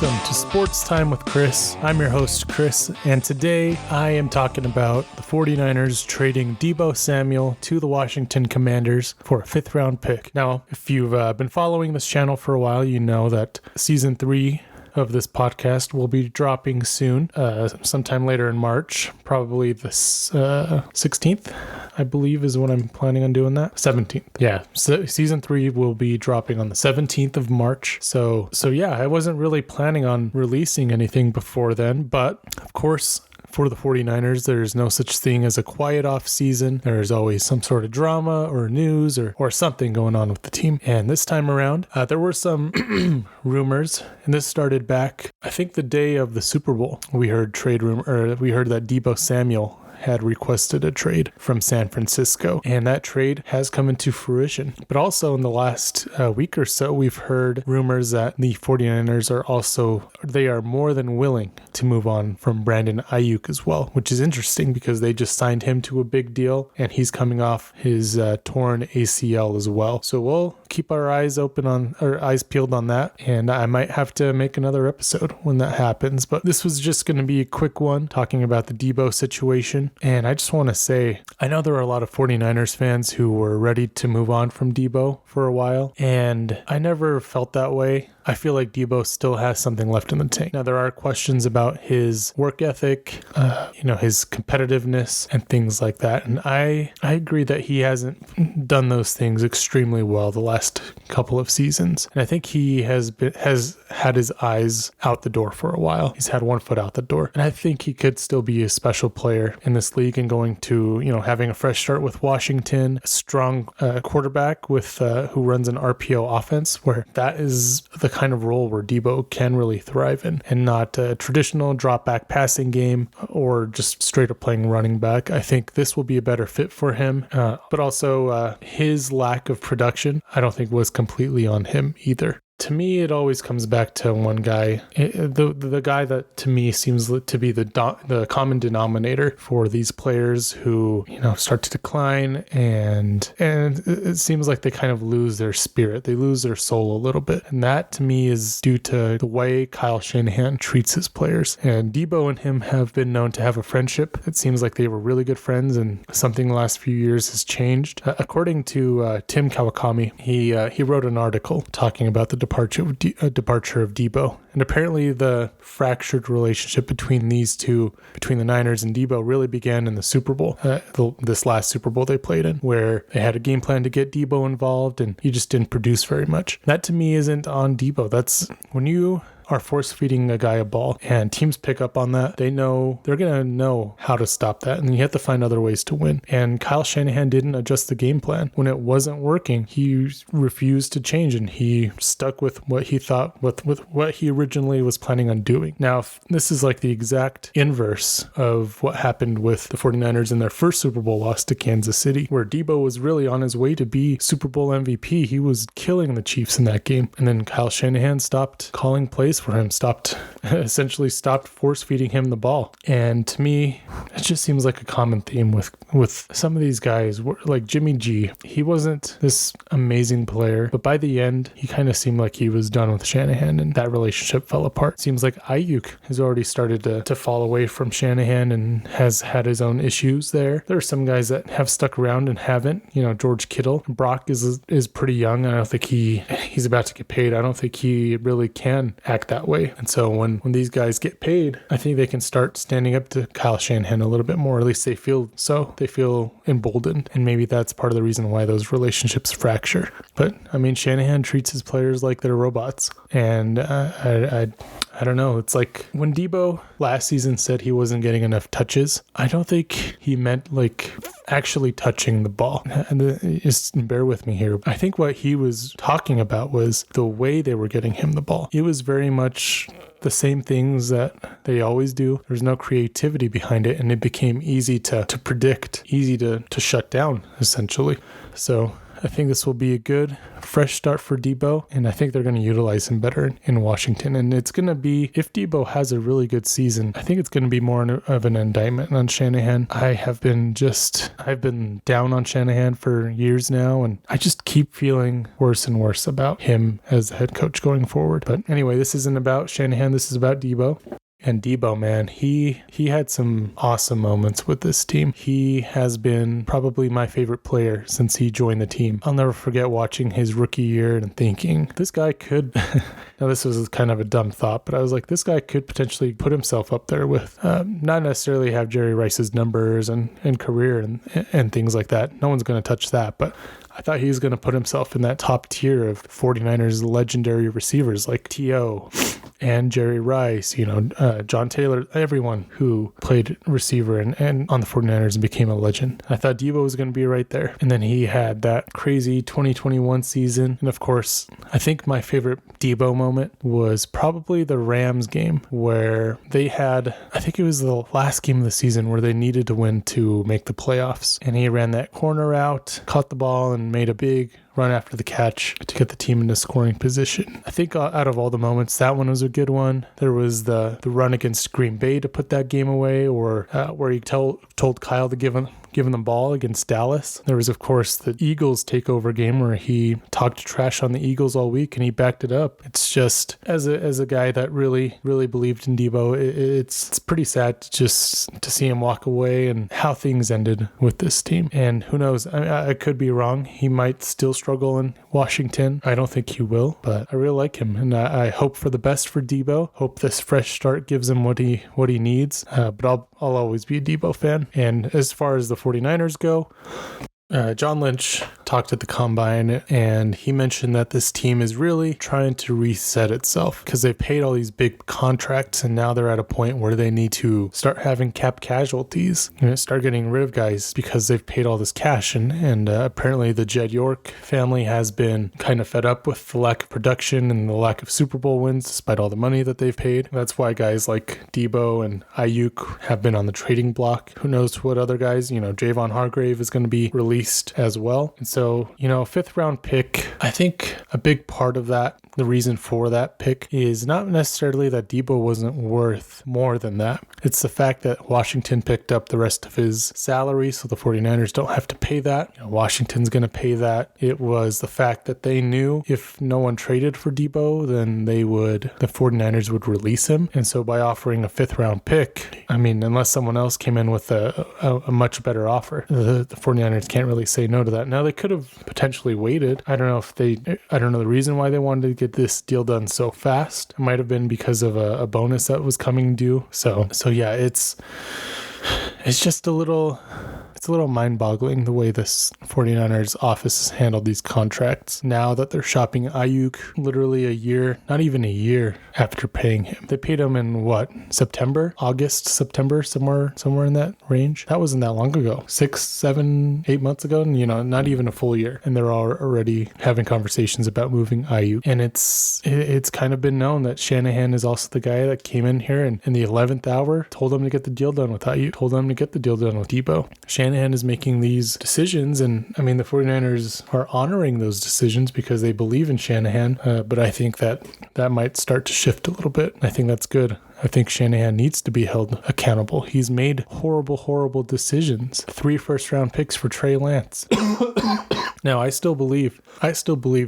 Welcome to Sports Time with Chris. I'm your host, Chris, and today I am talking about the 49ers trading Deebo Samuel to the Washington Commanders for a fifth-round pick. Now, if you've been following this channel for a while, you know that Season 3 of this podcast will be dropping soon, sometime later in March, probably the 16th, I believe is when I'm planning on doing that. 17th. Yeah, so Season 3 will be dropping on the 17th of March. So yeah, I wasn't really planning on releasing anything before then, but of course, for the 49ers, there's no such thing as a quiet off season. There's always some sort of drama or news or something going on with the team. And this time around, there were some rumors, and this started back, I think, the day of the Super Bowl. We heard that Deebo Samuel had requested a trade from San Francisco, and that trade has come into fruition. But also in the last week or so, we've heard rumors that the 49ers are more than willing to move on from Brandon Ayuk as well, which is interesting because they just signed him to a big deal, and he's coming off his torn ACL as well. So we'll keep our eyes peeled on that, and I might have to make another episode when that happens. But this was just going to be a quick one talking about the Deebo situation. And I just want to say, I know there are a lot of 49ers fans who were ready to move on from Deebo for a while, and I never felt that way. I feel like Deebo still has something left in the tank. Now, there are questions about his work ethic, his competitiveness and things like that. And I agree that he hasn't done those things extremely well the last couple of seasons. And I think he has had his eyes out the door for a while. He's had one foot out the door. And I think he could still be a special player in this league and going to, having a fresh start with Washington, a strong quarterback with who runs an RPO offense, where that is the kind of role where Deebo can really thrive in, and not a traditional drop back passing game or just straight up playing running back. I think this will be a better fit for him, but also his lack of production I don't think was completely on him either. To me, it always comes back to one guy, the guy that to me seems to be the common denominator for these players who start to decline, and it seems like they kind of lose their spirit, they lose their soul a little bit, and that to me is due to the way Kyle Shanahan treats his players. And Deebo and him have been known to have a friendship. It seems like they were really good friends, and something the last few years has changed. According to Tim Kawakami, he wrote an article talking about the departure of Deebo. And apparently the fractured relationship between the Niners and Deebo, really began in the Super Bowl, this last Super Bowl they played in, where they had a game plan to get Deebo involved, and he just didn't produce very much. That to me isn't on Deebo. That's when you are force feeding a guy a ball and teams pick up on that, they're going to know how to stop that, and you have to find other ways to win. And Kyle Shanahan didn't adjust the game plan. When it wasn't working, he refused to change, and he stuck with what he thought, with what he originally was planning on doing. Now, this is like the exact inverse of what happened with the 49ers in their first Super Bowl loss to Kansas City, where Deebo was really on his way to be Super Bowl MVP. He was killing the Chiefs in that game. And then Kyle Shanahan stopped calling plays for him, essentially stopped force feeding him the ball. And to me, it just seems like a common theme with some of these guys, like Jimmy G. He wasn't this amazing player, but by the end, he kind of seemed like he was done with Shanahan, and that relationship fell apart. Seems like Ayuk has already started to fall away from Shanahan and has had his own issues there. There are some guys that have stuck around and haven't. George Kittle. Brock is pretty young. I don't think he's about to get paid. I don't think he really can act that way. And so when these guys get paid, I think they can start standing up to Kyle Shanahan a little bit more. At least they feel so. They feel emboldened. And maybe that's part of the reason why those relationships fracture. But I mean, Shanahan treats his players like they're robots. And I don't know. It's like when Deebo last season said he wasn't getting enough touches, I don't think he meant like actually touching the ball. And just bear with me here. I think what he was talking about was the way they were getting him the ball. It was very much the same things that they always do. There's no creativity behind it, and it became easy to predict, easy to shut down, essentially. So I think this will be a good, fresh start for Deebo, and I think they're going to utilize him better in Washington. And it's going to be, if Deebo has a really good season, I think it's going to be more of an indictment on Shanahan. I've been down on Shanahan for years now, and I just keep feeling worse and worse about him as the head coach going forward. But anyway, this isn't about Shanahan. This is about Deebo. And Deebo, man, he had some awesome moments with this team. He has been probably my favorite player since he joined the team. I'll never forget watching his rookie year and thinking, this guy could, now this was kind of a dumb thought, but I was like, this guy could potentially put himself up there with, not necessarily have Jerry Rice's numbers and career and things like that. No one's going to touch that, but I thought he was going to put himself in that top tier of 49ers legendary receivers like T.O. and Jerry Rice, John Taylor, everyone who played receiver and on the 49ers and became a legend. I thought Deebo was going to be right there. And then he had that crazy 2021 season. And of course, I think my favorite Deebo moment was probably the Rams game where they had, I think it was the last game of the season where they needed to win to make the playoffs. And he ran that corner out, caught the ball, and made a big run after the catch to get the team into scoring position. I think out of all the moments, that one was a good one. There was the run against Green Bay to put that game away, or where he told Kyle to give him the ball against Dallas. There was, of course, the Eagles takeover game where he talked trash on the Eagles all week and he backed it up. It's just, as a guy that really, really believed in Deebo, it's pretty sad to see him walk away and how things ended with this team. And who knows, I could be wrong. He might still struggle in Washington. I don't think he will, but I really like him. And I hope for the best for Deebo. Hope this fresh start gives him what he needs. But I'll always be a Deebo fan. And as far as the 49ers go, John Lynch talked at the Combine, and he mentioned that this team is really trying to reset itself because they've paid all these big contracts, and now they're at a point where they need to start having cap casualties, start getting rid of guys because they've paid all this cash. And apparently the Jed York family has been kind of fed up with the lack of production and the lack of Super Bowl wins despite all the money that they've paid. That's why guys like Deebo and Ayuk have been on the trading block. Who knows what other guys, Javon Hargrave is going to be released as well. And so, a fifth round pick, I think a big part of that, the reason for that pick is not necessarily that Deebo wasn't worth more than that. It's the fact that Washington picked up the rest of his salary, so the 49ers don't have to pay that. Washington's going to pay that. It was the fact that they knew if no one traded for Deebo, then the 49ers would release him. And so by offering a fifth round pick, unless someone else came in with a much better offer, the 49ers can't really say no to that. Now, they could have potentially waited. I don't know the reason why they wanted to get this deal done so fast. It might have been because of a bonus that was coming due. So yeah, it's just a little mind-boggling the way this 49ers office has handled these contracts. Now that they're shopping Ayuk literally a year, not even a year after paying him. They paid him in August, September, somewhere in that range. That wasn't that long ago. 6, 7, 8 months ago, not even a full year. And they're already having conversations about moving Ayuk. And it's kind of been known that Shanahan is also the guy that came in here and in the 11th hour told them to get the deal done with Ayuk, told them to get the deal done with Deebo. Shanahan is making these decisions, and the 49ers are honoring those decisions because they believe in Shanahan, but I think that might start to shift a little bit. I think that's good. I think Shanahan needs to be held accountable. He's made horrible decisions. 3 first-round picks for Trey Lance. Now, I still believe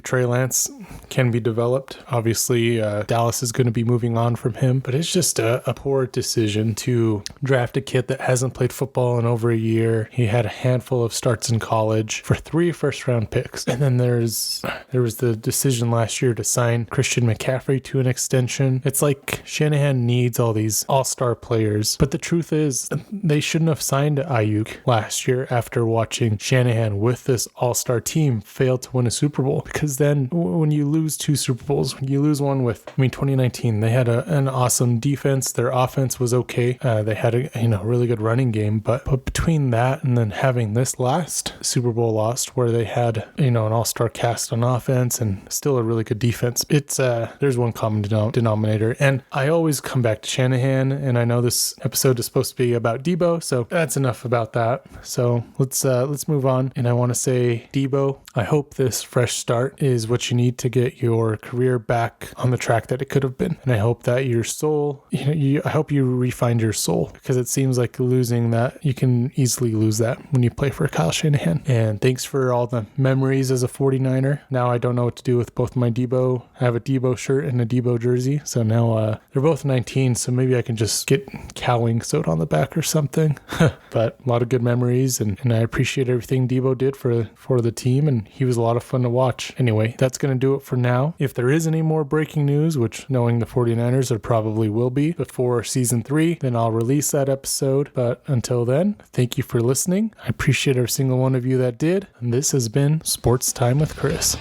Trey Lance can be developed. Obviously, Dallas is going to be moving on from him, but it's just a poor decision to draft a kid that hasn't played football in over a year. He had a handful of starts in college for 3 first-round picks. And then there was the decision last year to sign Christian McCaffrey to an extension. It's like Shanahan needs all these all-star players, but the truth is they shouldn't have signed Ayuk last year after watching Shanahan with this all-star team fail to win a Super Bowl, because then when you lose 2 Super Bowls, when you lose one with 2019, they had an awesome defense. Their offense was okay. They had a really good running game, but between that and then having this last Super Bowl lost where they had an all-star cast on offense and still a really good defense, it's there's one common denominator. And I always come back to Shanahan. And I know this episode is supposed to be about Deebo, so that's enough about that. So let's move on. And I want to say, Deebo, I hope this fresh start is what you need to get your career back on the track that it could have been. And I hope that your soul, I hope you re-find your soul, because it seems like losing that, you can easily lose that when you play for Kyle Shanahan. And thanks for all the memories as a 49er. Now I don't know what to do with both my Deebo. I have a Deebo shirt and a Deebo jersey. So now they're both 19. So maybe I can just get cowing sewed on the back or something. But a lot of good memories. And I appreciate everything Deebo did for the team. And he was a lot of fun to watch. Anyway, that's going to do it for now. If there is any more breaking news, which knowing the 49ers, there probably will be before season 3, then I'll release that episode. But until then, thank you for listening. I appreciate every single one of you that did. And this has been Sports Time with Chris.